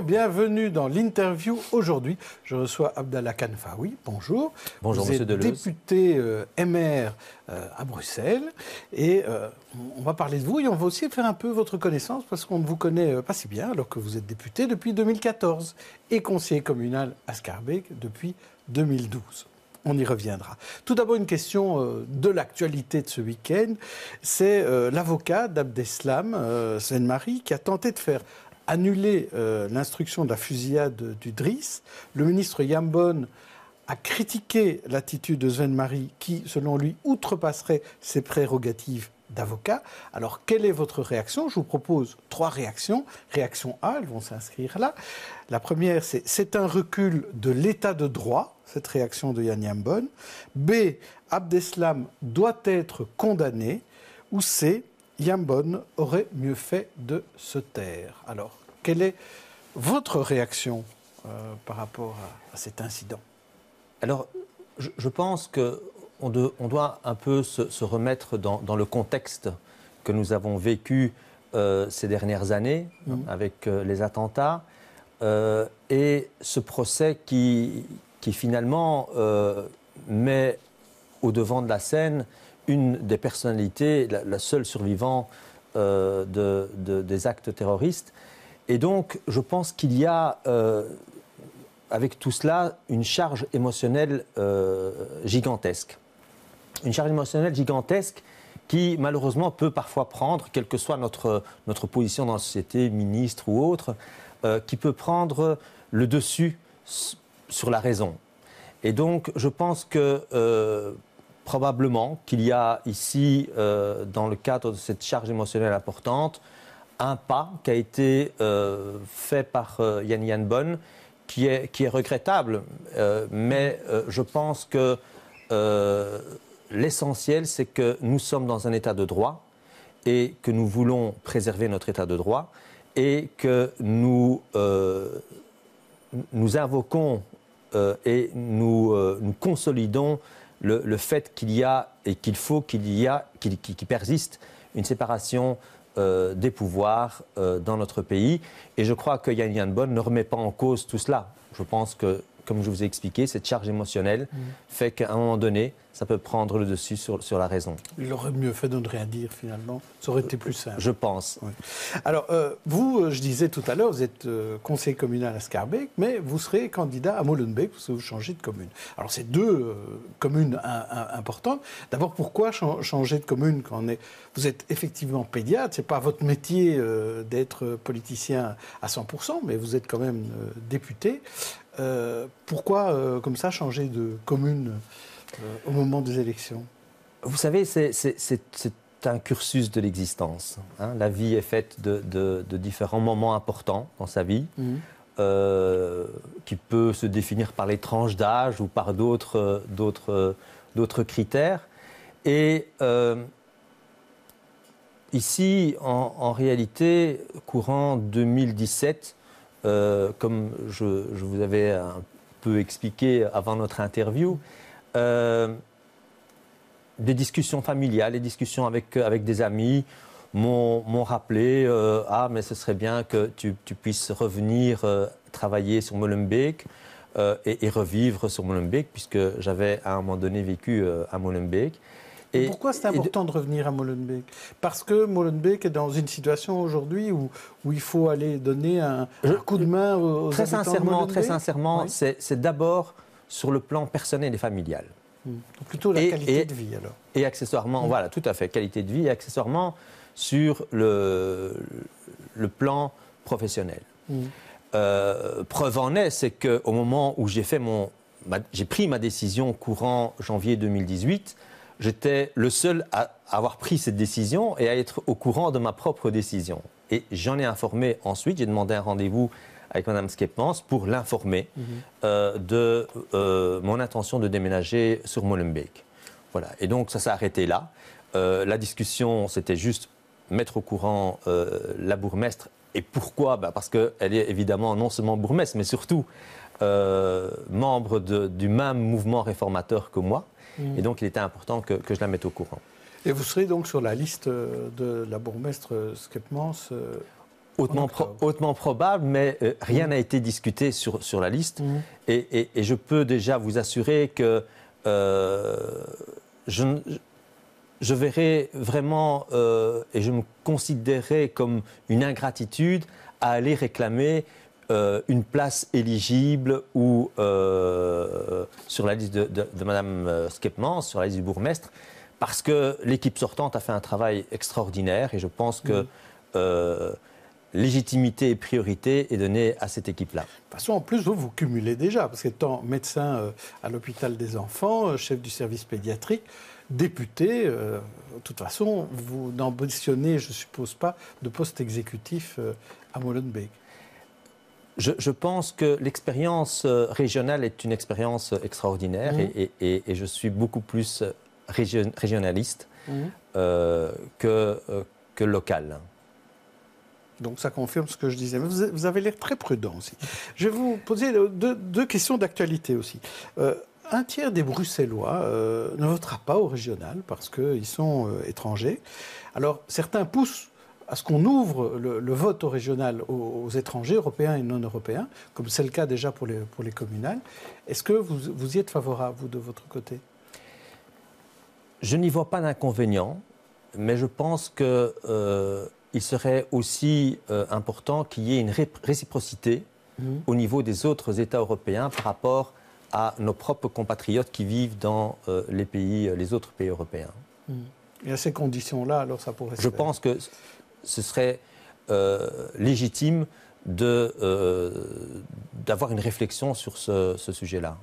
Bonjour, bienvenue dans l'interview. Aujourd'hui, je reçois Abdallah Kanfaoui. Bonjour. Bonjour, Vous monsieur êtes Deleuze. député MR à Bruxelles. Et on va parler de vous et on va aussi faire un peu votre connaissance parce qu'on ne vous connaît pas si bien alors que vous êtes député depuis 2014 et conseiller communal à Schaerbeek depuis 2012. On y reviendra. Tout d'abord, une question de l'actualité de ce week-end. C'est l'avocat d'Abdeslam, Sven Marie, qui a tenté de faire annuler l'instruction de la fusillade du Driss. Le ministre Yambon a critiqué l'attitude de Sven Marie qui, selon lui, outrepasserait ses prérogatives d'avocat. Alors, quelle est votre réaction? Je vous propose 3 réactions. Réaction A, elles vont s'inscrire là. La première, c'est un recul de l'état de droit, cette réaction de Yann Yambon. B, Abdeslam doit être condamné. Ou C, Yambon aurait mieux fait de se taire. Alors, quelle est votre réaction par rapport à cet incident? Alors, je pense qu'on doit un peu se remettre dans le contexte que nous avons vécu ces dernières années avec les attentats et ce procès qui finalement met au devant de la scène une des personnalités, la seule survivante des actes terroristes. Et donc, je pense qu'il y a, avec tout cela, une charge émotionnelle gigantesque. Une charge émotionnelle gigantesque qui, malheureusement, peut parfois prendre, quelle que soit notre position dans la société, ministre ou autre, qui peut prendre le dessus sur la raison. Et donc, je pense que probablement qu'il y a ici, dans le cadre de cette charge émotionnelle importante, un pas qui a été fait par Yann Yambon qui est regrettable. Mais je pense que l'essentiel, c'est que nous sommes dans un état de droit et que nous voulons préserver notre état de droit et que nous invoquons et nous consolidons le fait qu'il y a et qu'il faut qu'il persiste une séparation des pouvoirs dans notre pays. Et je crois que Yann Yambon ne remet pas en cause tout cela. Je pense que, comme je vous ai expliqué, cette charge émotionnelle fait qu'à un moment donné, ça peut prendre le dessus sur la raison. Il aurait mieux fait de ne rien dire, finalement. Ça aurait été plus simple. Je pense. Oui. Alors, vous, je disais tout à l'heure, vous êtes conseiller communal à Schaerbeek, mais vous serez candidat à Molenbeek parce que vous changez de commune. Alors, c'est 2 communes importantes. D'abord, pourquoi changer de commune quand vous êtes effectivement pédiatre? Ce n'est pas votre métier d'être politicien à 100%, mais vous êtes quand même député. Pourquoi, comme ça, changer de commune au moment des élections? Vous savez, c'est un cursus de l'existence. Hein. La vie est faite de différents moments importants dans sa vie, qui peut se définir par les tranches d'âge ou par d'autres critères. Et ici, en réalité, courant 2017, comme je vous avais un peu expliqué avant notre interview, des discussions familiales, des discussions avec des amis m'ont rappelé mais ce serait bien que tu puisses revenir travailler sur Molenbeek et revivre sur Molenbeek, puisque j'avais à un moment donné vécu à Molenbeek. Et pourquoi c'est important de revenir à Molenbeek? Parce que Molenbeek est dans une situation aujourd'hui où il faut aller donner un coup de main aux habitants de Molenbeek. Très sincèrement, oui. C'est d'abord sur le plan personnel et familial. Donc plutôt la qualité de vie, alors. Et accessoirement, voilà, tout à fait, qualité de vie, et accessoirement sur le plan professionnel. Preuve en est, c'est qu'au moment où j'ai pris ma décision courant janvier 2018, j'étais le seul à avoir pris cette décision et à être au courant de ma propre décision. Et j'en ai informé ensuite, j'ai demandé un rendez-vous avec Mme Skepmans pour l'informer de mon intention de déménager sur Molenbeek. Voilà. Et donc ça s'est arrêté là. La discussion, c'était juste mettre au courant la bourgmestre. Et pourquoi? Parce qu'elle est évidemment non seulement bourgmestre, mais surtout membre du même mouvement réformateur que moi. Et donc il était important que je la mette au courant. Et vous serez donc sur la liste de la bourgmestre Skepmans hautement probable, mais rien n'a été discuté sur la liste. Et je peux déjà vous assurer que je verrais vraiment, et je me considérerais comme une ingratitude à aller réclamer une place éligible ou sur la liste de Mme Skepmans, sur la liste du bourgmestre, parce que l'équipe sortante a fait un travail extraordinaire et je pense que légitimité et priorité est donnée à cette équipe-là. De toute façon, en plus, vous cumulez déjà, parce qu'étant médecin à l'hôpital des enfants, chef du service pédiatrique, député, de toute façon, vous n'ambitionnez, je ne suppose pas, de poste exécutif à Molenbeek. Je pense que l'expérience régionale est une expérience extraordinaire et je suis beaucoup plus régionaliste que local. Donc ça confirme ce que je disais. Mais vous avez l'air très prudent aussi. Je vais vous poser deux questions d'actualité aussi. Un tiers des Bruxellois ne votera pas au régional parce qu'ils sont étrangers. Alors certains poussent à ce qu'on ouvre le vote au régional aux étrangers, européens et non européens, comme c'est le cas déjà pour les communales. Est-ce que vous y êtes favorable, vous, de votre côté ? Je n'y vois pas d'inconvénient, mais je pense qu'il serait aussi important qu'il y ait une réciprocité au niveau des autres États européens par rapport à nos propres compatriotes qui vivent dans les autres pays européens. Et à ces conditions-là, alors ça pourrait se Je faire. pense que ce serait légitime d'avoir une réflexion sur ce sujet-là.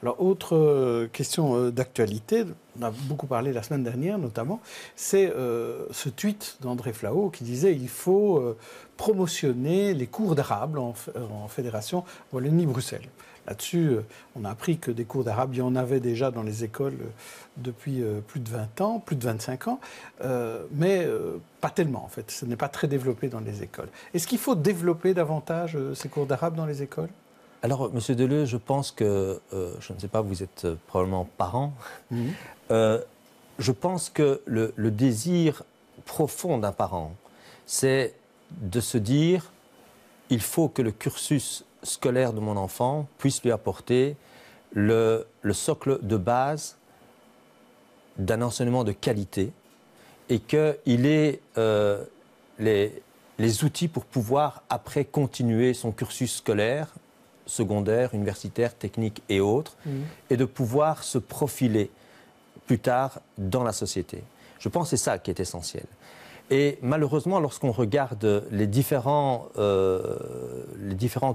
Alors, autre question d'actualité, on a beaucoup parlé la semaine dernière notamment, c'est ce tweet d'André Flau qui disait qu'il faut promotionner les cours d'arabe en fédération Wallonie-Bruxelles. Là-dessus, on a appris que des cours d'arabe, il y en avait déjà dans les écoles depuis plus de 20 ans, plus de 25 ans, mais pas tellement en fait. Ce n'est pas très développé dans les écoles. Est-ce qu'il faut développer davantage ces cours d'arabe dans les écoles ? Alors, Monsieur Deleu, je pense que, je ne sais pas, vous êtes probablement parent, je pense que le désir profond d'un parent, c'est de se dire, il faut que le cursus scolaire de mon enfant puisse lui apporter le socle de base d'un enseignement de qualité et qu'il ait les outils pour pouvoir après continuer son cursus scolaire, secondaire, universitaire, technique et autres, et de pouvoir se profiler plus tard dans la société. Je pense que c'est ça qui est essentiel. Et malheureusement, lorsqu'on regarde les différents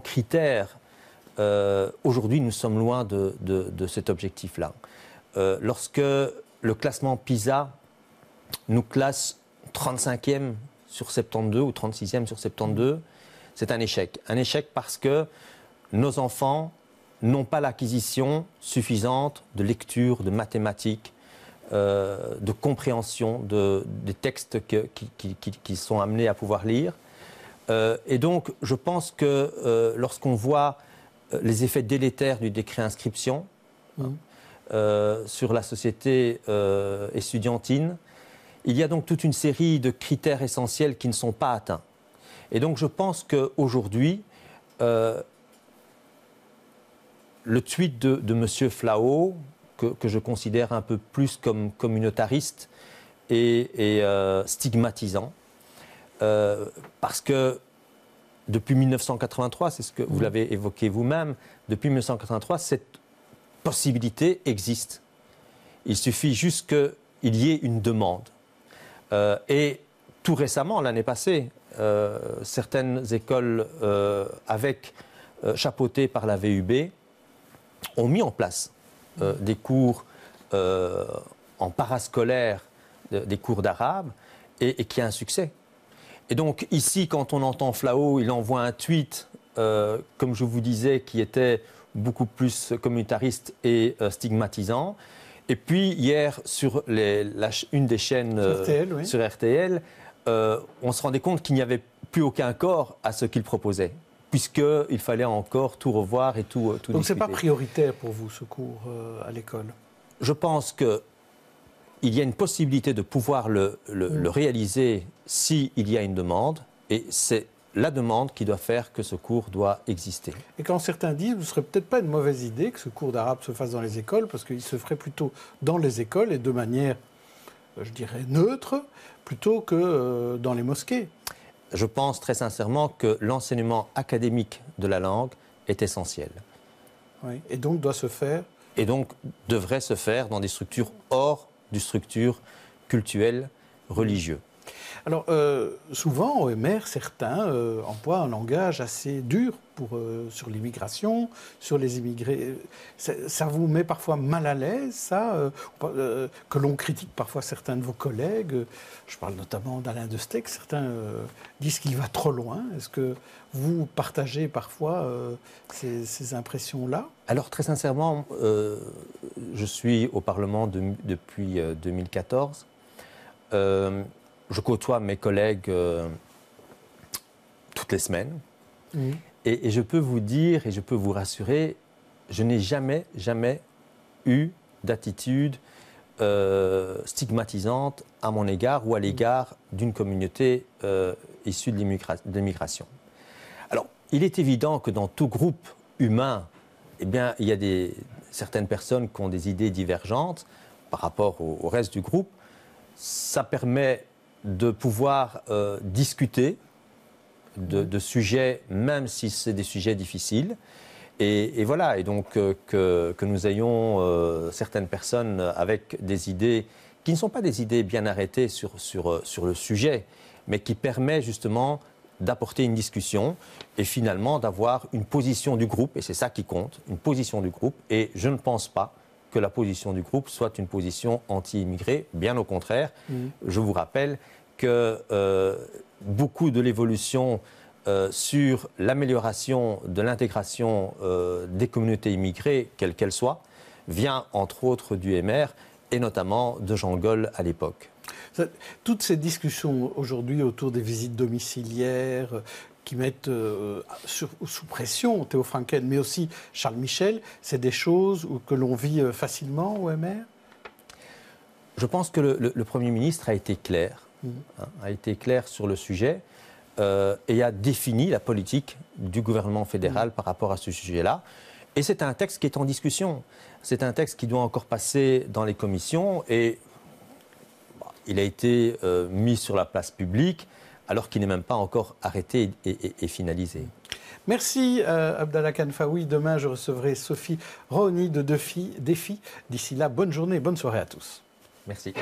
critères, aujourd'hui, nous sommes loin de cet objectif-là. Lorsque le classement PISA nous classe 35e sur 72 ou 36e sur 72, c'est un échec. Un échec parce que nos enfants n'ont pas l'acquisition suffisante de lecture, de mathématiques, de compréhension des textes qu'ils sont amenés à pouvoir lire. Et donc, je pense que lorsqu'on voit les effets délétères du décret inscription sur la société estudiantine, il y a donc toute une série de critères essentiels qui ne sont pas atteints. Et donc, je pense qu'aujourd'hui, le tweet de M. Flau, que je considère un peu plus comme communautariste et stigmatisant, parce que depuis 1983, c'est ce que vous l'avez évoqué vous-même, depuis 1983, cette possibilité existe. Il suffit juste qu'il y ait une demande. Et tout récemment, l'année passée, certaines écoles chapeautées par la VUB, ont mis en place des cours en parascolaire, des cours d'arabe, et qui a un succès. Et donc ici, quand on entend Flau, il envoie un tweet, comme je vous disais, qui était beaucoup plus communautariste et stigmatisant. Et puis hier, sur une des chaînes sur RTL, on se rendait compte qu'il n'y avait plus aucun accord à ce qu'il proposait, puisqu'il fallait encore tout revoir et tout discuter. Donc ce n'est pas prioritaire pour vous, ce cours à l'école ? Je pense qu'il y a une possibilité de pouvoir le réaliser s'il y a une demande, Et c'est la demande qui doit faire que ce cours doit exister. Et quand certains disent, ce ne serait peut-être pas une mauvaise idée que ce cours d'arabe se fasse dans les écoles, parce qu'il se ferait plutôt dans les écoles et de manière, je dirais, neutre, plutôt que dans les mosquées. Je pense très sincèrement que l'enseignement académique de la langue est essentiel. Oui. Et donc doit se faire. Et donc devrait se faire dans des structures hors du structure culturelle, religieux. Alors, souvent, au MR, certains emploient un langage assez dur sur l'immigration, sur les immigrés. Ça vous met parfois mal à l'aise, ça que l'on critique parfois certains de vos collègues. Je parle notamment d'Alain Destec. Certains disent qu'il va trop loin. Est-ce que vous partagez parfois ces impressions-là? Alors, très sincèrement, je suis au Parlement depuis 2014. Je côtoie mes collègues toutes les semaines. Mmh. Et je peux vous dire et je peux vous rassurer, je n'ai jamais eu d'attitude stigmatisante à mon égard ou à l'égard d'une communauté issue de l'immigration. Alors, il est évident que dans tout groupe humain, eh bien, il y a certaines personnes qui ont des idées divergentes par rapport au reste du groupe. Ça permet de pouvoir discuter de sujets, même si c'est des sujets difficiles. Et voilà, et donc que nous ayons certaines personnes avec des idées qui ne sont pas des idées bien arrêtées sur le sujet, mais qui permet justement d'apporter une discussion et finalement d'avoir une position du groupe, et c'est ça qui compte, une position du groupe, et je ne pense pas que la position du groupe soit une position anti-immigrée, bien au contraire. Je vous rappelle que beaucoup de l'évolution sur l'amélioration de l'intégration des communautés immigrées, quelles qu'elles soient, vient entre autres du MR et notamment de Jean Goll à l'époque. Toutes ces discussions aujourd'hui autour des visites domiciliaires qui mettent sous pression Théo Franken, mais aussi Charles Michel, c'est des choses que l'on vit facilement au MR? Je pense que le Premier ministre a été clair, a été clair sur le sujet et a défini la politique du gouvernement fédéral par rapport à ce sujet-là. Et c'est un texte qui est en discussion. C'est un texte qui doit encore passer dans les commissions et il a été mis sur la place publique alors qu'il n'est même pas encore arrêté et finalisé. Merci Abdallah Kanfaoui. Demain, je recevrai Sophie Ronny de Défi. D'ici là, bonne journée et bonne soirée à tous. Merci.